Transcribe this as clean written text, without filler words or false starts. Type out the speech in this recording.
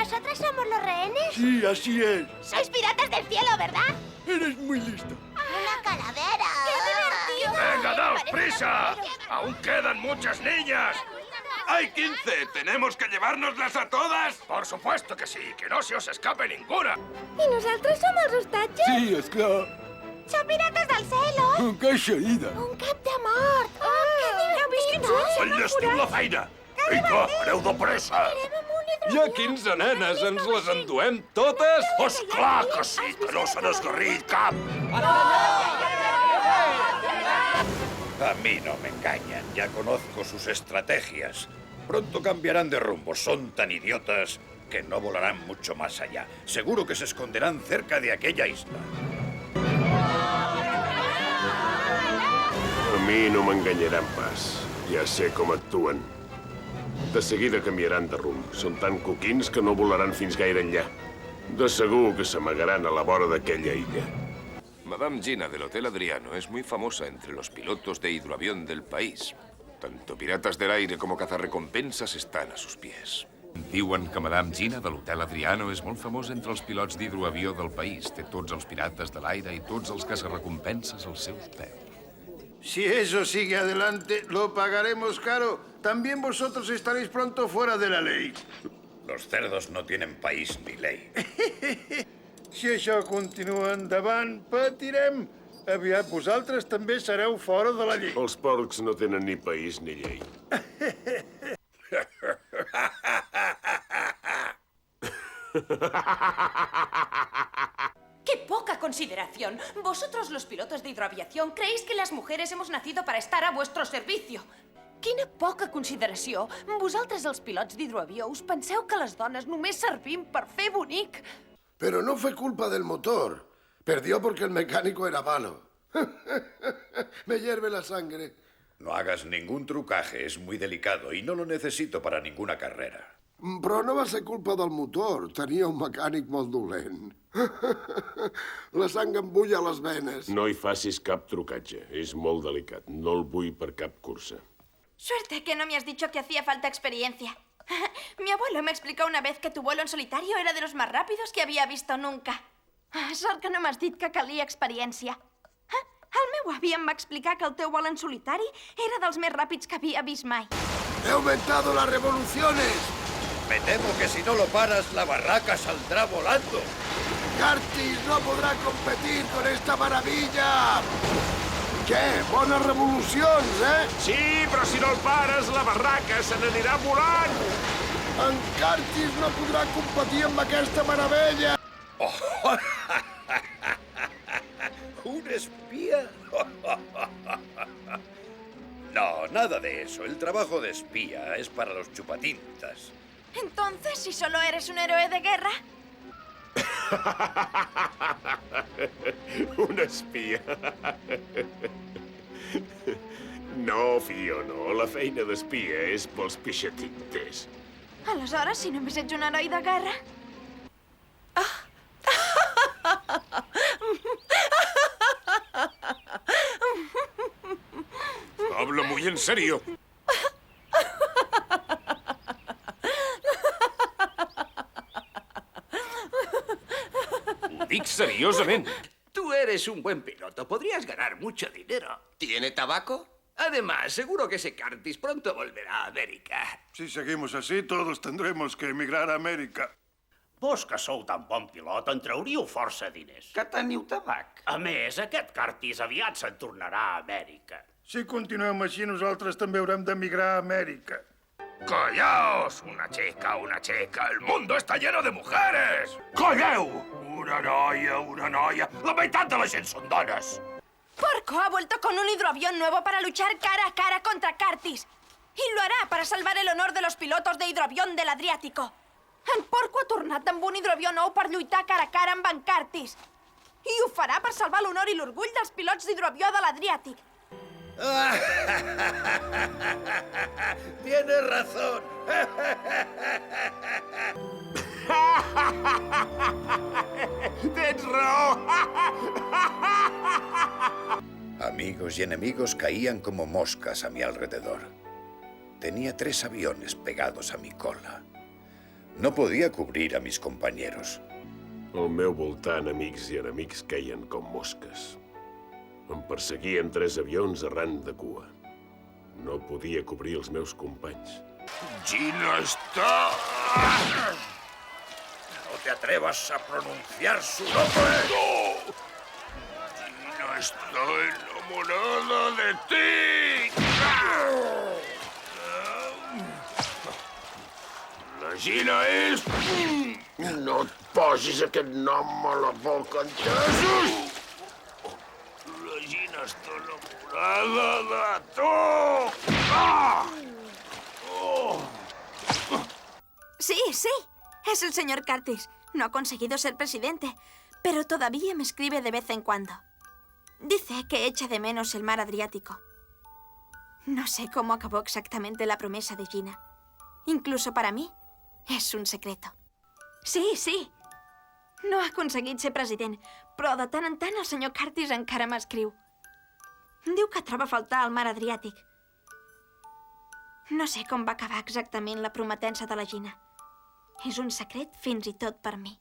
¿Nosotros somos los rehenes? Sí, así es. Sois piratas del cielo, ¿verdad? Eres muy listo. ¡Una calavera! ¡Qué divertido! ¡Venga, daos prisa! ¡Aún quedan muchas niñas! ¡Hay 15! ¿Tenemos que llevárnoslas a todas? Por supuesto que sí, que no se os escape ninguna. I nosaltres som els hostatges? Sí, esclar. Som pirates del cielo? Que xerida. Un cap de mort! Oh, que divertit! Enllestiu la feina! Vinga, aneu de pressa! Hi ha 15 nenes, ens les enduem totes? Pues clar que sí, que no se n'esgarrit cap! A mí no me engañan, ya conozco sus estrategias. Pronto cambiarán de rumbo, son tan idiotas que no volarán mucho más allá. Seguro que se esconderán cerca de aquella isla. A mi no m'enganyaran pas. Ja sé com actuen. De seguida canviaran de rumb. Són tan coquins que no volaran fins gaire enllà. De segur que s'amagaran a la vora d'aquella illa. Madame Gina del Hotel Adriano es muy famosa entre los pilotos de hidroavión del país. Tanto piratas del aire como cazarrecompensas están a sus pies. Diuen que Madame Gina de l'Hotel Adriano és molt famosa entre els pilots d'hidroavió del país. Té tots els pirates de l'aire i tots els caçarrecompenses als seus peus. Si eso sigue adelante, lo pagaremos caro. También vosotros estaréis pronto fuera de la ley. Los cerdos no tienen país ni ley. Si això continua endavant, patirem. Aviat vosaltres també sereu fora de la llei. Els porcs no tenen ni país ni llei. ¡Qué poca consideración! Vosotros, los pilotos de hidroaviación, creéis que las mujeres hemos nacido para estar a vuestro servicio. Quina poca consideració! Vosaltres, els pilots d'hidroavió, us penseu que les dones només servim per fer bonic? Pero no fue culpa del motor. Perdió porque el mecánico era malo. Me hierve la sangre. No hagas ningún trucaje, es muy delicado y no lo necesito para ninguna carrera. Però no va ser culpa del motor. Tenia un mecànic molt dolent. La sang em bulla a les venes. No hi facis cap trucatge. És molt delicat. No el vull per cap cursa. Suerte que no me has dicho que hacía falta experiencia. Mi abuelo me explicó una vez que tu vuelo en solitario era de los más rápidos que havia visto nunca. Sort que no m'has dit que calia experiència. El meu avi em va explicar que el teu vol en solitari era dels més ràpids que havia vist mai. He aumentado las revoluciones. Me temo que si no lo paras, la barraca saldrá volando. Curtis no podrá competir con esta maravilla. Què? Bones revolucions, eh? Sí, però si no el pares, la barraca se n'anirà volant! En Curtis no podrà competir amb aquesta meravella! Oh. ¿Un espía? No, nada de eso. El trabajo de espía es para los chupatintas. Entonces, si solo eres un héroe de guerra... Un espia. No, Fio, no. La feina d'espia és pels pixatintes. Aleshores, si només ets un heroi de guerra... Habla muy en serio. Ho dic seriosament. Tú eres un buen piloto. Podrías ganar mucho dinero. ¿Tiene tabaco? Además, seguro que ese Curtis pronto volverá a América. Si seguimos así, todos tendremos que emigrar a Amèrica. Vos que sou tan bon pilot, en trauríeu força diners. Que teniu tabac. A més, aquest Curtis aviat se'n tornarà a Amèrica. Si continuem així, nosaltres també haurem d'emigrar a Amèrica. ¡Callaos! Una chica. El mundo está lleno de mujeres. ¡Calleu! Una noia. La meitat de la gent són dones. Porco ha vuelto con un hidroavión nuevo para luchar cara a cara contra Curtis. Y lo hará para salvar el honor de los pilotos de hidroavión del Adriático. En Porco ha tornat amb un hidroavió nou per lluitar cara a cara amb en Curtis. I ho farà per salvar l'honor i l'orgull dels pilots d'hidroavió de l'Adriàtic. Tienes razón. Tens raó. Amigos y enemigos caían como moscas a mi alrededor. Tenía 3 aviones pegados a mi cola. No podía cubrir a mis compañeros. Al meu voltant, amics i enemics queien com mosques. Em perseguien 3 avions arran de cua. No podia cobrir els meus companys. Gina está... No te atrevas a pronunciar su nombre. ¡No! Gina está enamorada de ti. La Gina és... No et posis aquest nom a la boca, entesos? La Gina està enamorada de tu. Ah! Oh! Sí, sí. Es el señor Curtis. No ha conseguido ser presidente, pero todavía me escribe de vez en cuando. Dice que echa de menos el mar Adriático. No sé cómo acabó exactamente la promesa de Gina. Incluso para mí, és un secreto. Sí, sí. No ha aconseguit ser president, però de tant en tant el senyor Curtis encara m'escriu. Diu que troba a faltar el mar Adriàtic. No sé com va acabar exactament la prometença de la Gina. És un secret fins i tot per mi.